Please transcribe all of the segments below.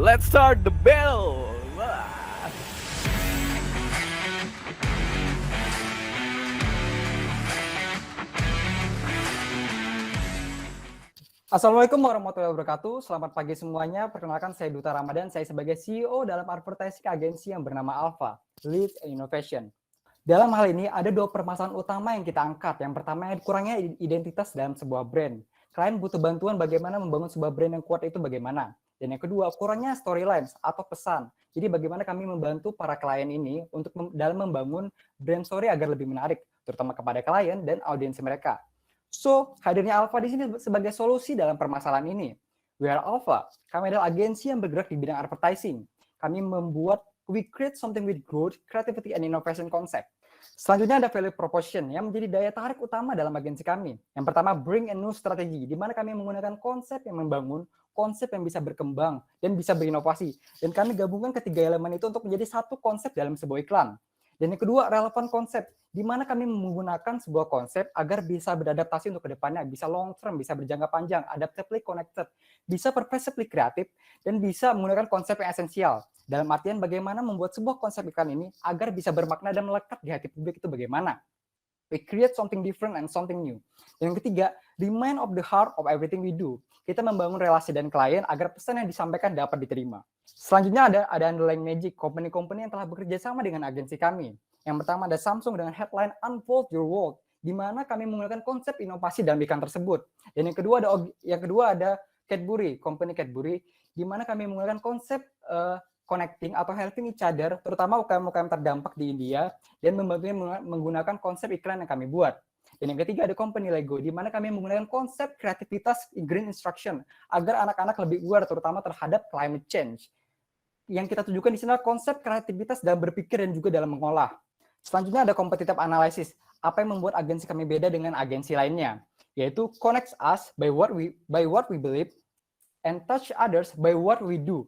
let's start the bell. Wah. Assalamualaikum warahmatullahi wabarakatuh. Selamat pagi semuanya. Perkenalkan saya Duta Ramadan. Saya sebagai CEO dalam advertising agensi yang bernama Alpha, Lead and Innovation. Dalam hal ini ada dua permasalahan utama yang kita angkat. Yang pertama, kurangnya identitas dalam sebuah brand. Klien butuh bantuan bagaimana membangun sebuah brand yang kuat itu bagaimana. Dan yang kedua, kurangnya storylines atau pesan. Jadi bagaimana kami membantu para klien ini untuk dalam membangun brand story agar lebih menarik, terutama kepada klien dan audiens mereka. So, hadirnya Alpha di sini sebagai solusi dalam permasalahan ini. We are Alpha. Kami adalah agensi yang bergerak di bidang advertising. Kami we create something with growth, creativity, and innovation concept. Selanjutnya ada value proposition yang menjadi daya tarik utama dalam agensi kami. Yang pertama, bring a new strategy, di mana kami menggunakan konsep yang membangun, konsep yang bisa berkembang, dan bisa berinovasi. Dan kami gabungkan ketiga elemen itu untuk menjadi satu konsep dalam sebuah iklan. Dan yang kedua, relevan konsep, di mana kami menggunakan sebuah konsep agar bisa beradaptasi untuk kedepannya, bisa long term, bisa berjangka panjang, adaptively connected, bisa pervasively kreatif, dan bisa menggunakan konsep yang esensial. Dalam artian bagaimana membuat sebuah konsep iklan ini agar bisa bermakna dan melekat di hati publik itu bagaimana. We create something different and something new. Dan yang ketiga, remind of the heart of everything we do. Kita membangun relasi dan klien agar pesan yang disampaikan dapat diterima. Selanjutnya ada underlying magic, company-company yang telah bekerja sama dengan agensi kami. Yang pertama ada Samsung dengan headline Unfold Your World, di mana kami menggunakan konsep inovasi dalam iklan tersebut. Dan yang kedua ada Cadbury, company Cadbury, di mana kami menggunakan konsep connecting atau helping each other, terutama UKM-UKM terdampak di India, dan membantunya menggunakan konsep iklan yang kami buat. Dan yang ketiga ada company Lego, di mana kami menggunakan konsep kreativitas green instruction, agar anak-anak lebih aware terutama terhadap climate change. Yang kita tunjukkan di sini adalah konsep kreativitas dalam berpikir dan juga dalam mengolah. Selanjutnya ada competitive analysis, apa yang membuat agensi kami beda dengan agensi lainnya, yaitu connects us by what we believe, and touch others by what we do.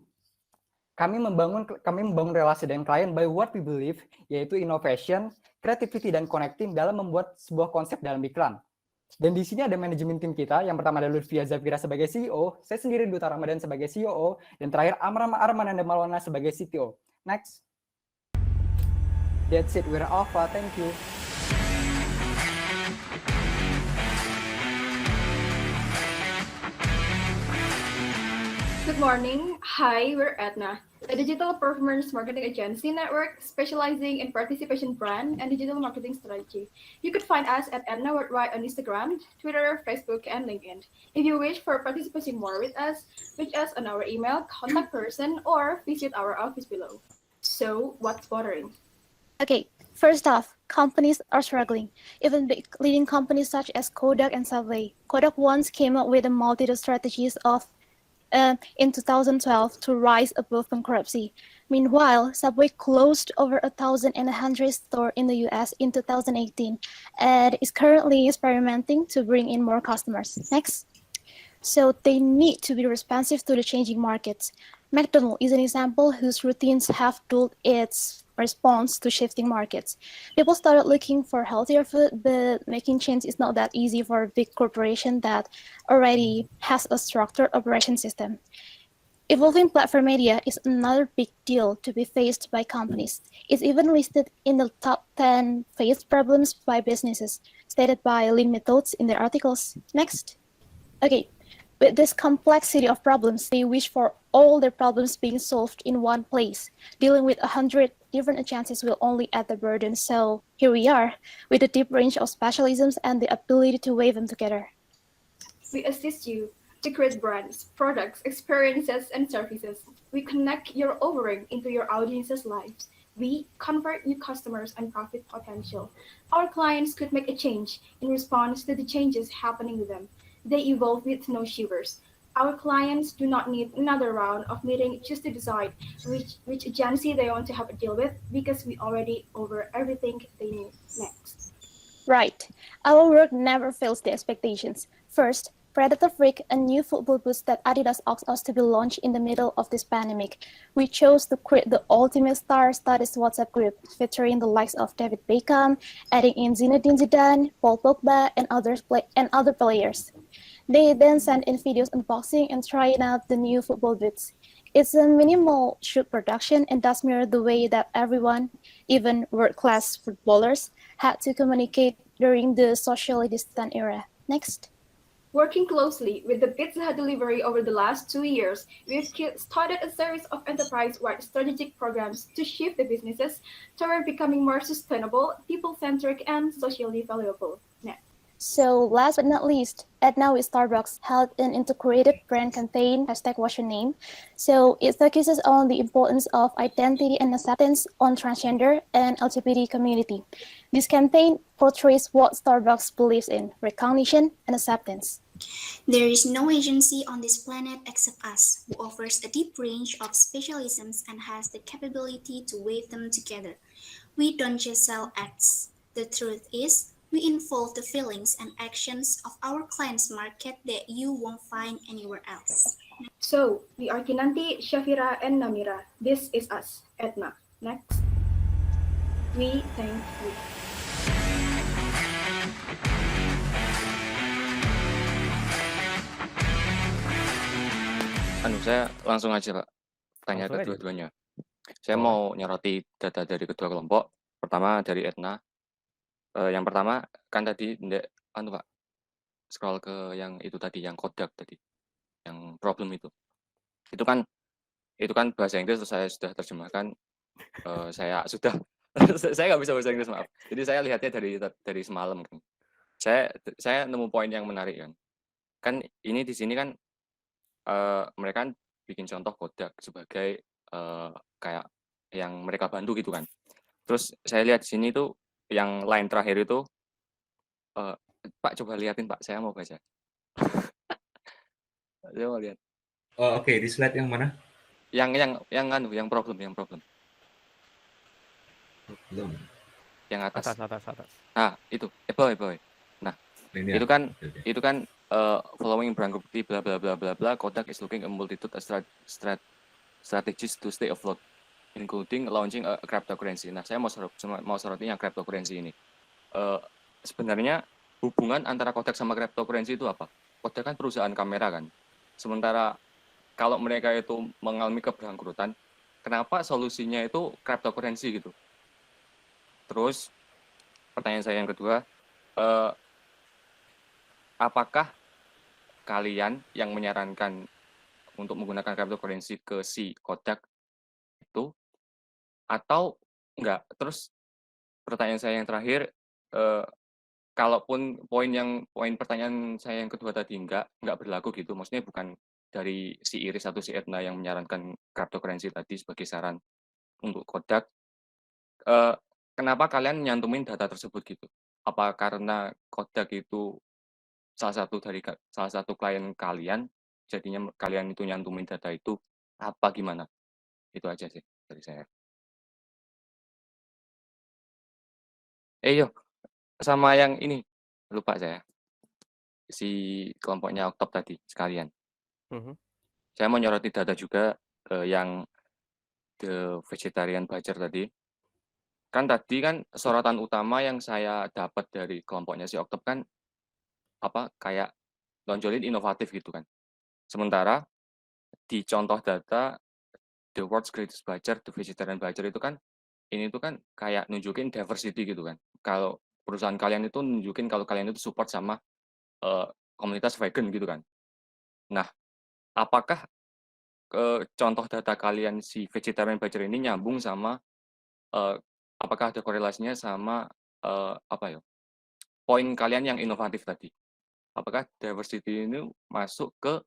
Kami membangun relasi dengan klien by what we believe, yaitu innovation, creativity, dan connecting dalam membuat sebuah konsep dalam iklan. Dan di sini ada manajemen tim kita. Yang pertama ada Lutfia Zafira sebagai CEO, saya sendiri Duta Ramadan sebagai COO, dan terakhir Amrama Armananda Malwana sebagai CTO. Next. That's it, we're Alpha, thank you. Good morning. Hi, we're Edna, a digital performance marketing agency network specializing in participation brand and digital marketing strategy. You could find us at Edna Worldwide on Instagram, Twitter, Facebook, and LinkedIn. If you wish for participation more with us, reach us on our email, contact person, or visit our office below. So, what's bothering? Okay, first off, companies are struggling. Even big leading companies such as Kodak and Subway. Kodak once came up with a multitude strategies in 2012 to rise above bankruptcy. Meanwhile, Subway closed over 1,100 stores in the US in 2018 and is currently experimenting to bring in more customers. Next. So they need to be responsive to the changing markets. McDonald's is an example whose routines have dulled its response to shifting markets. People started looking for healthier food, but making change is not that easy for a big corporation that already has a structured operation system. Evolving platform media is another big deal to be faced by companies. It's even listed in the top 10 faced problems by businesses, stated by Lean Methods in their articles. Next. Okay. With this complexity of problems, they wish for all their problems being solved in one place. Dealing with 100 different agencies will only add the burden. So here we are, with a deep range of specialisms and the ability to weave them together. We assist you to create brands, products, experiences, and services. We connect your offering into your audience's lives. We convert new customers and profit potential. Our clients could make a change in response to the changes happening with them. They evolve with no shivers. Our clients do not need another round of meeting just to decide which agency they want to have a deal with, because we already over everything they need next. Right. Our work never fails the expectations. First, Predator Freak, a new football boost that Adidas asked us to be launched in the middle of this pandemic. We chose to create the ultimate star studies WhatsApp group, featuring the likes of David Beckham, adding in Zinedine Zidane, Paul Pogba, and other players. They then sent in videos unboxing and trying out the new football boots. It's a minimal shoot production and does mirror the way that everyone, even world-class footballers, had to communicate during the socially distant era. Next. Working closely with the Pizza Hut delivery over the last 2 years, we've started a series of enterprise-wide strategic programs to shift the businesses toward becoming more sustainable, people-centric, and socially valuable. Next. So last but not least, Edna with Starbucks held an integrated brand campaign, #WhatYourName. So it focuses on the importance of identity and acceptance on transgender and LGBT community. This campaign portrays what Starbucks believes in, recognition and acceptance. There is no agency on this planet except us, who offers a deep range of specialisms and has the capability to weave them together. We don't just sell ads. The truth is, we involve the feelings and actions of our clients' market that you won't find anywhere else. So, we are Kinanti, Shafira, and Namira. This is us, Edna. Next. We thank you. Saya langsung aja Pak, tanya Langsung ke aja. dua-duanya. Saya Boleh. mau nyoroti data dari kedua kelompok. Pertama dari Edna. Yang pertama kan tadi Pak, scroll ke yang itu tadi, yang Kodak tadi, yang problem itu. Itu kan bahasa Inggris, terus saya sudah terjemahkan. Saya sudah saya nggak bisa bahasa Inggris, maaf. Jadi saya lihatnya dari semalam kan. Saya nemu poin yang menarik kan. Kan ini di sini kan mereka kan bikin contoh Kodak sebagai kayak yang mereka bantu gitu kan. Terus saya lihat di sini tuh yang line terakhir itu, Pak coba liatin Pak, saya mau baca. Saya mau lihat. Oh, oke, di slide yang mana? Yang problem. Belum. Yang atas. Atas. Ah, itu. Boy. Nah, Ini itu ya. kan Oke. itu kan following brand group bla bla bla bla bla, Kodak is looking a multitude of strategies to stay afloat, including launching a cryptocurrency. Nah, saya mau sorotin yang cryptocurrency ini. Sebenarnya hubungan antara Kodak sama cryptocurrency itu apa? Kodak kan perusahaan kamera kan. Sementara kalau mereka itu mengalami kebangkrutan, kenapa solusinya itu cryptocurrency gitu? Terus pertanyaan saya yang kedua, apakah kalian yang menyarankan untuk menggunakan cryptocurrency ke si Kodak itu atau enggak? Terus pertanyaan saya yang terakhir, kalaupun poin pertanyaan saya yang kedua tadi enggak berlaku gitu, maksudnya bukan dari si Iris atau si Edna yang menyarankan cryptocurrency tadi sebagai saran untuk Kodak, kenapa kalian nyantumin data tersebut gitu? Apa karena Kodak itu salah satu klien kalian, jadinya kalian itu nyantumin data itu, apa gimana? Itu aja sih dari saya. Yo, sama yang ini, lupa saya. Si kelompoknya Oktob tadi sekalian. Saya mau nyoroti data juga yang The Vegetarian Butcher tadi. Kan tadi kan sorotan utama yang saya dapat dari kelompoknya si Oktob kan kayak nonjolin inovatif gitu kan. Sementara di contoh data The World's Greatest Butcher, The Vegetarian Butcher itu kan ini tuh kan kayak nunjukin diversity gitu kan. Kalau perusahaan kalian itu nunjukin kalau kalian itu support sama komunitas vegan gitu kan. Nah, apakah contoh data kalian si Vegetarian Butcher ini nyambung sama apakah ada korelasinya sama poin kalian yang inovatif tadi? Apakah diversity ini masuk ke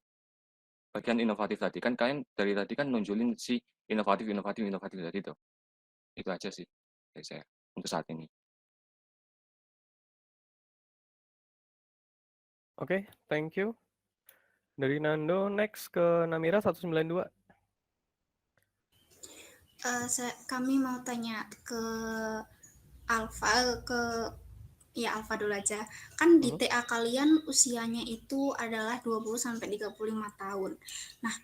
bagian inovatif tadi? Kan kalian dari tadi kan nunjulin si inovatif tadi tuh. Itu aja sih dari saya untuk saat ini. Oke, thank you. Dari Nando, next ke Namira 192. Kami mau tanya ke Alfa, Alfa dulu aja. Kan di TA kalian usianya itu adalah 20-35 tahun. Nah,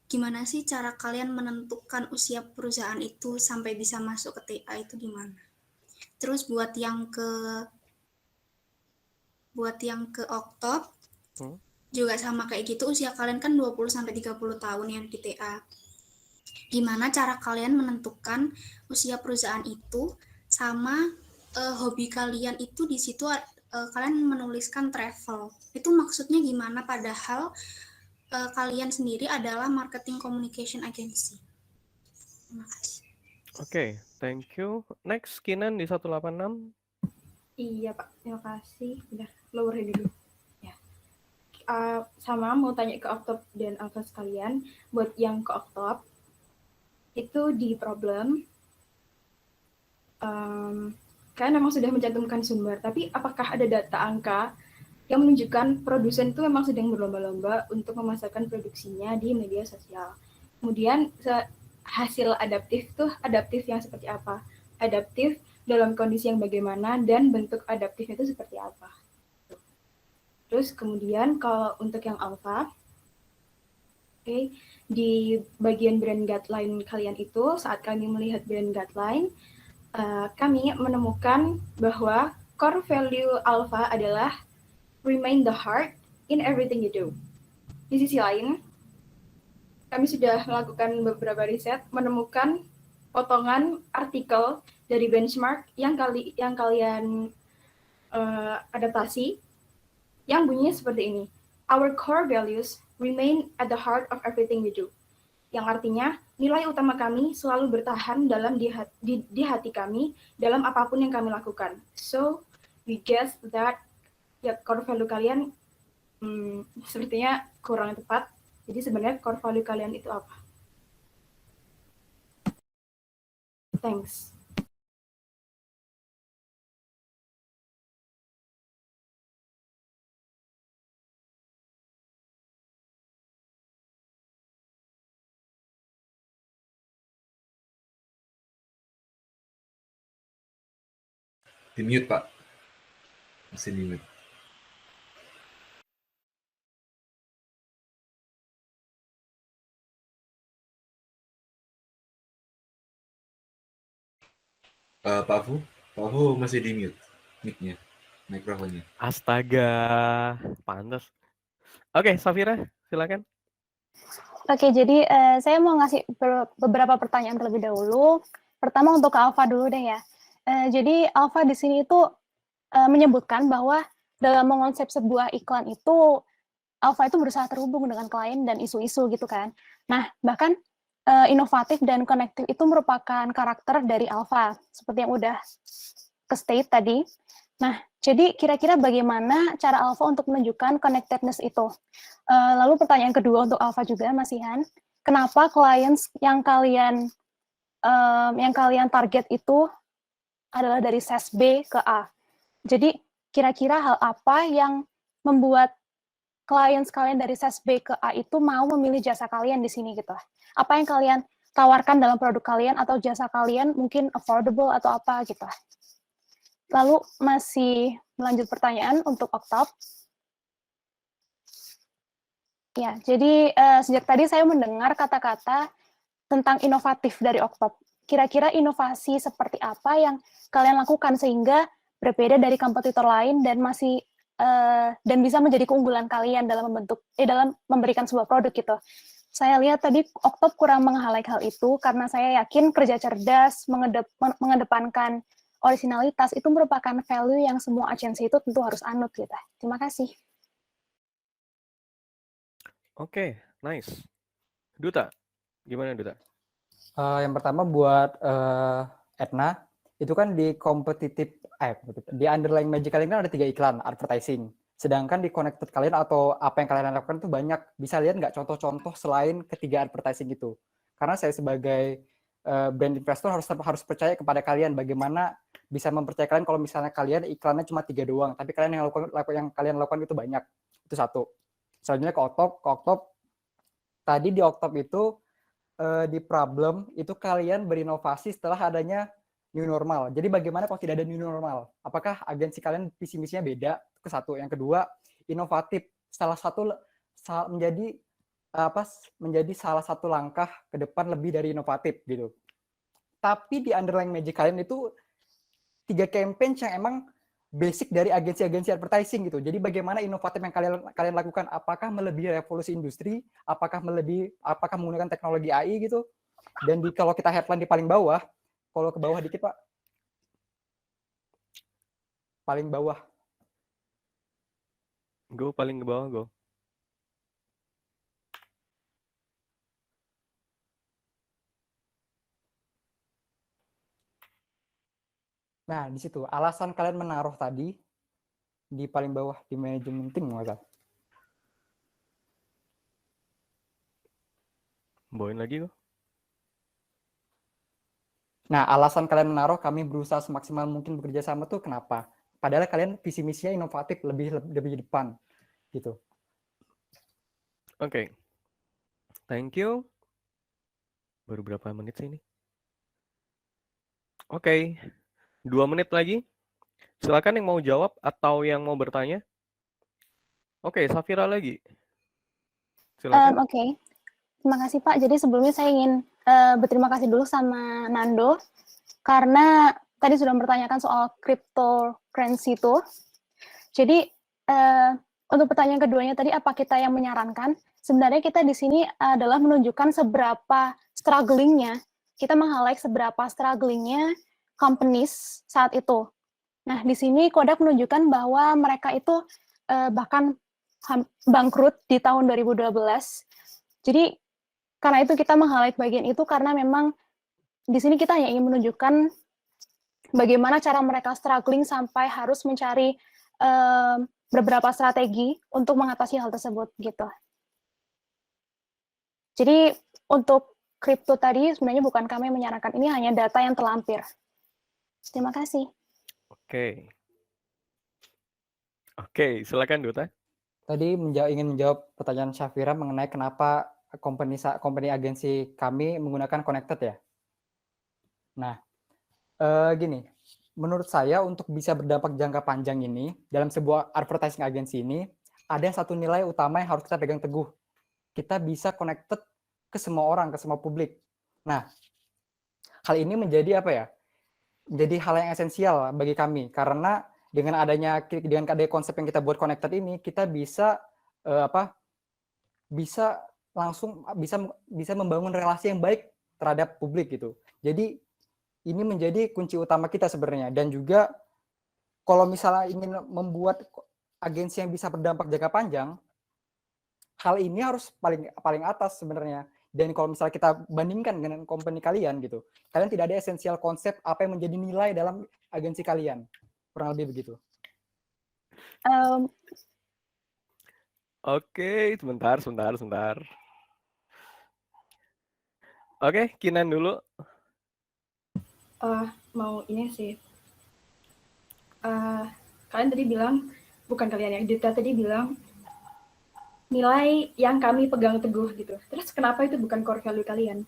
gimana sih cara kalian menentukan usia perusahaan itu sampai bisa masuk ke TA itu gimana? Terus buat yang ke Oktob, juga sama kayak gitu, usia kalian kan 20-30 tahun yang di TA. Gimana cara kalian menentukan usia perusahaan itu sama hobi kalian itu di situ kalian menuliskan travel. Itu maksudnya gimana padahal kalian sendiri adalah marketing communication agency. Terima kasih. Oke, thank you. Next, Kinan di 186. Iya Pak, terima kasih. Udah, lower dulu. Ya. Sama mau tanya ke Oktob dan Alfa sekalian, buat yang ke Oktob, itu di problem, kalian memang sudah mencantumkan sumber, tapi apakah ada data angka yang menunjukkan produsen itu memang sedang berlomba-lomba untuk memasarkan produksinya di media sosial? Kemudian hasil adaptif yang seperti apa? Adaptif dalam kondisi yang bagaimana dan bentuk adaptifnya itu seperti apa? Terus kemudian kalau untuk yang alpha, di bagian brand guideline kalian itu, saat kami melihat brand guideline, kami menemukan bahwa core value alpha adalah remain the heart in everything you do. Di sisi lain, kami sudah melakukan beberapa riset, menemukan potongan artikel dari benchmark yang kalian adaptasi, yang bunyinya seperti ini. Our core values remain at the heart of everything we do. Yang artinya, nilai utama kami selalu bertahan dalam di hati kami dalam apapun yang kami lakukan. So, we guess that ya core value kalian sepertinya kurang tepat. Jadi sebenarnya core value kalian itu apa? Thanks. Di mute, Pak. Masih di mute. Pak Fu masih di mute mic-nya, mikrofonnya. Astaga, pantas. Oke, Safira, silakan. Oke, jadi saya mau ngasih beberapa pertanyaan terlebih dahulu. Pertama untuk Alfa dulu deh ya. Jadi Alfa di sini itu menyebutkan bahwa dalam mengonsep sebuah iklan itu, Alfa itu berusaha terhubung dengan klien dan isu-isu gitu kan. Nah, bahkan inovatif dan konektif itu merupakan karakter dari Alfa, seperti yang udah ke-state tadi. Nah, jadi kira-kira bagaimana cara Alfa untuk menunjukkan connectedness itu? Lalu pertanyaan kedua untuk Alfa juga, Mas Ihan, kenapa clients yang kalian target itu adalah dari ses B ke A? Jadi kira-kira hal apa yang membuat klien kalian dari ses B ke A itu mau memilih jasa kalian di sini gitu? Apa yang kalian tawarkan dalam produk kalian atau jasa kalian mungkin affordable atau apa gitu? Lalu masih melanjut pertanyaan untuk Oktob. Ya, jadi sejak tadi saya mendengar kata-kata tentang inovatif dari Oktob. Kira-kira inovasi seperti apa yang kalian lakukan sehingga berbeda dari kompetitor lain dan masih dan bisa menjadi keunggulan kalian dalam memberikan sebuah produk gitu. Saya lihat tadi Oktob kurang meng-highlight hal itu karena saya yakin kerja cerdas, mengedepankan originalitas itu merupakan value yang semua agensi itu tentu harus anut gitu. Terima kasih. Oke, nice. Duta, gimana Duta? Yang pertama buat Edna, itu kan di di underlying magic kalian kan ada 3 iklan advertising. Sedangkan di connected kalian atau apa yang kalian lakukan itu banyak. Bisa lihat nggak contoh-contoh selain ketiga advertising itu? Karena saya sebagai brand investor harus percaya kepada kalian bagaimana bisa mempercayai kalian kalau misalnya kalian iklannya cuma 3 doang, tapi kalian yang kalian lakukan itu banyak. Itu satu. Selanjutnya ke Oktob. Tadi di Oktob itu di problem itu kalian berinovasi setelah adanya new normal. Jadi bagaimana kalau tidak ada new normal? Apakah agensi kalian visi misinya beda? Ke satu. Yang kedua, inovatif. Menjadi salah satu langkah ke depan lebih dari inovatif gitu. Tapi di underlying magic kalian itu 3 campaign yang emang basic dari agensi-agensi advertising gitu. Jadi bagaimana inovatif yang kalian lakukan? Apakah melebihi revolusi industri? Apakah menggunakan teknologi AI gitu? Dan kalau kita headline di paling bawah, kalau ke bawah dikit Pak, paling bawah. Go paling ke bawah, go. Nah, di situ alasan kalian menaruh tadi di paling bawah di manajemen tim nggak? Bawain lagi, go. Nah, alasan kalian menaruh kami berusaha semaksimal mungkin bekerja sama tuh kenapa? Padahal kalian visi misinya inovatif, lebih depan gitu. Oke. Thank you. Baru berapa menit sih ini? Oke. 2 menit lagi. Silakan yang mau jawab atau yang mau bertanya. Oke, Safira lagi. Silakan. Oke. Terima kasih Pak. Jadi sebelumnya saya ingin berterima kasih dulu sama Nando karena tadi sudah mempertanyakan soal cryptocurrency itu. Jadi untuk pertanyaan keduanya tadi, apa kita yang menyarankan? Sebenarnya kita di sini adalah menunjukkan seberapa strugglingnya, kita meng-highlight seberapa strugglingnya companies saat itu. Nah, di sini Kodak menunjukkan bahwa mereka itu bahkan bangkrut di tahun 2012. Jadi karena itu kita meng-highlight bagian itu karena memang di sini kita hanya ingin menunjukkan bagaimana cara mereka struggling sampai harus mencari beberapa strategi untuk mengatasi hal tersebut gitu. Jadi untuk kripto tadi sebenarnya bukan kami yang menyarankan, ini hanya data yang terlampir. Terima kasih. Oke, silakan Duta. Tadi ingin menjawab pertanyaan Syafira mengenai kenapa company agensi kami menggunakan connected ya. Nah, gini, menurut saya untuk bisa berdampak jangka panjang ini dalam sebuah advertising agency ini ada satu nilai utama yang harus kita pegang teguh. Kita bisa connected ke semua orang, ke semua publik. Nah, hal ini menjadi apa ya? Menjadi hal yang esensial bagi kami karena dengan adanya konsep yang kita buat connected ini, kita bisa bisa membangun relasi yang baik terhadap publik gitu. Jadi ini menjadi kunci utama kita sebenarnya, dan juga kalau misalnya ingin membuat agensi yang bisa berdampak jangka panjang, hal ini harus paling atas sebenarnya. Dan kalau misalnya kita bandingkan dengan company kalian gitu, kalian tidak ada esensial konsep apa yang menjadi nilai dalam agensi kalian, kurang lebih begitu. Oke, sebentar. Oke, Kinan dulu. Mau ini sih. Kalian tadi bilang, bukan kalian yang Duta tadi bilang, nilai yang kami pegang teguh gitu. Terus kenapa itu bukan core value kalian?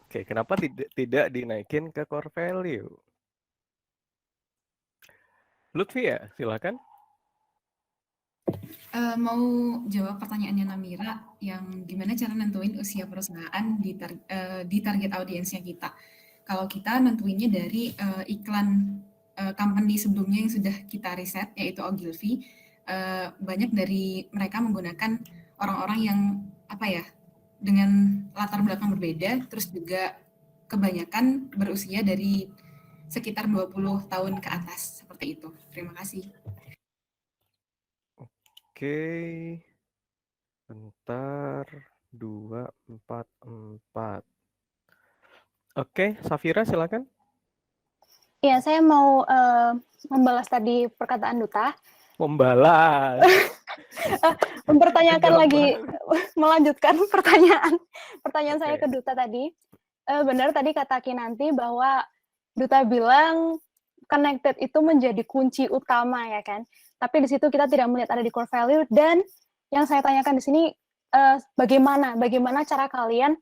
Oke, kenapa tidak dinaikin ke core value? Lutfi ya, silakan. Mau jawab pertanyaannya Namira, yang gimana cara nentuin usia perusahaan di target audiensnya kita. Kalau kita nentuinnya dari iklan company sebelumnya yang sudah kita riset, yaitu Ogilvy, banyak dari mereka menggunakan orang-orang yang dengan latar belakang berbeda, terus juga kebanyakan berusia dari sekitar 20 tahun ke atas, seperti itu. Terima kasih. Oke, bentar, 244. Oke, Safira silakan. Iya, saya mau membalas tadi perkataan Duta. Membalas. Mempertanyakan lagi, melanjutkan pertanyaan saya ke Duta tadi. Benar tadi kata Kinanti bahwa Duta bilang connected itu menjadi kunci utama ya kan. Tapi di situ kita tidak melihat ada di core value, dan yang saya tanyakan di sini bagaimana cara kalian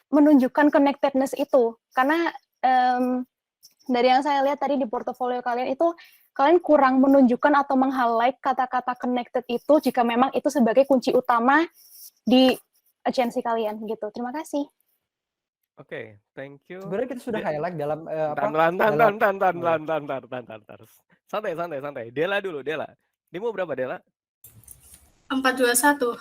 menunjukkan connectedness itu, karena dari yang saya lihat tadi di portofolio kalian itu kalian kurang menunjukkan atau meng-highlight kata-kata connected itu jika memang itu sebagai kunci utama di agensi kalian gitu. Terima kasih. Oke, thank you. Sebenarnya kita sudah highlight dalam Santai. Dela dulu, Dela. Demo berapa, Dela? 421.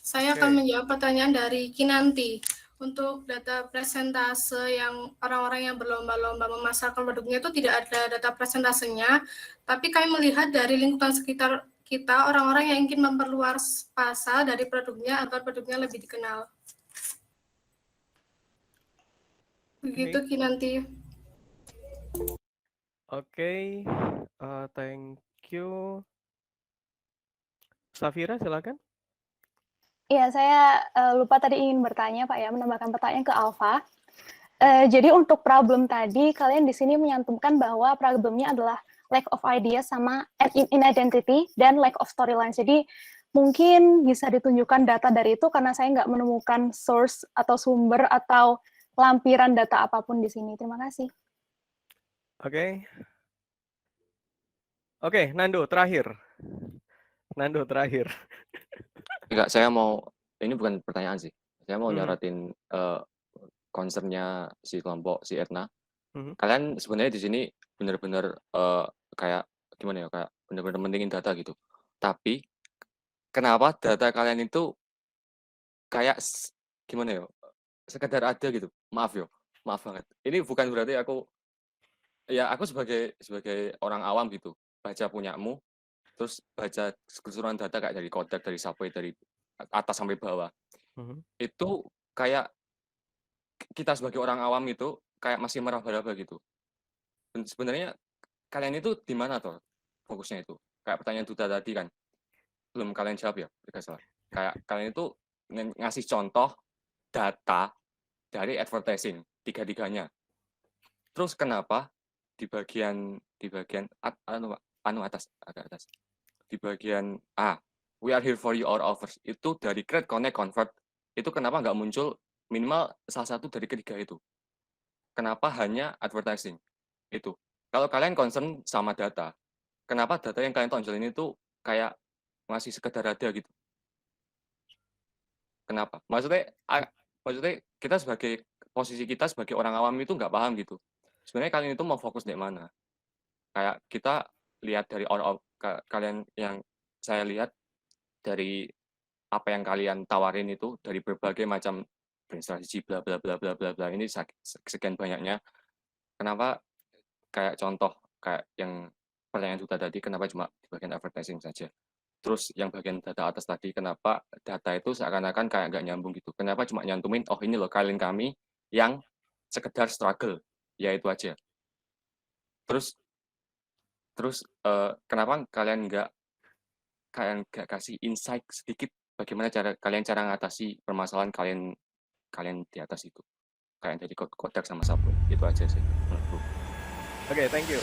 Saya Oke. akan menjawab pertanyaan dari Kinanti. Untuk data presentase yang orang-orang yang berlomba-lomba memasarkan produknya itu tidak ada data presentasenya, tapi kami melihat dari lingkungan sekitar kita, orang-orang yang ingin memperluas pasar dari produknya agar produknya lebih dikenal. Begitu Kinanti. Oke, thank you. Safira, silakan. Iya, saya lupa tadi ingin bertanya, Pak ya, menambahkan pertanyaan ke Alfa. Jadi untuk problem tadi, kalian di sini menyantumkan bahwa problemnya adalah lack of ideas sama in identity dan lack of storyline. Jadi mungkin bisa ditunjukkan data dari itu karena saya nggak menemukan source atau sumber atau lampiran data apapun di sini. Terima kasih. Oke, Nando terakhir. Enggak, ini bukan pertanyaan sih. Saya mau nyorotin concern-nya si kelompok si Etna. Kalian sebenarnya di sini benar-benar kayak gimana ya, kayak benar-benar mentingin data gitu. Tapi kenapa data kalian itu kayak gimana ya, sekedar ada gitu. Maaf banget. Ini bukan berarti aku sebagai orang awam gitu, baca punyamu, terus baca keseluruhan data kayak dari Kodak, dari Subway, dari atas sampai bawah. Itu kayak kita sebagai orang awam itu kayak masih meraba-raba gitu. Dan sebenarnya kalian itu di mana tuh fokusnya itu? Kayak pertanyaan Duta tadi kan, belum kalian jawab ya, salah. Kayak kalian itu ngasih contoh data dari advertising tiga-tiganya. Terus kenapa di bagian atas, agak atas, di bagian we are here for you or offers itu dari create, connect, convert, itu kenapa nggak muncul minimal salah satu dari ketiga itu? Kenapa hanya advertising itu? Kalau kalian concern sama data, kenapa data yang kalian tonjolin itu kayak masih sekedar ada gitu? Kenapa? Maksudnya kita posisi kita sebagai orang awam itu nggak paham gitu. Sebenarnya kalian itu mau fokus di mana? Kayak kita lihat dari kalian, yang saya lihat dari apa yang kalian tawarin itu dari berbagai macam brand strategy bla bla bla bla bla bla, ini sekian banyaknya. Kenapa kayak contoh kayak yang pertanyaan Duta tadi, kenapa cuma di bagian advertising saja? Terus yang bagian data atas tadi, kenapa data itu seakan-akan kayak nggak nyambung gitu? Kenapa cuma nyantumin, oh ini loh klien kami yang sekedar struggle, ya itu aja. Terus kenapa kalian nggak kasih insight sedikit bagaimana kalian cara ngatasi permasalahan kalian di atas itu, kayak dari Kodak sama Subway, itu aja sih menurutku. Oke, thank you.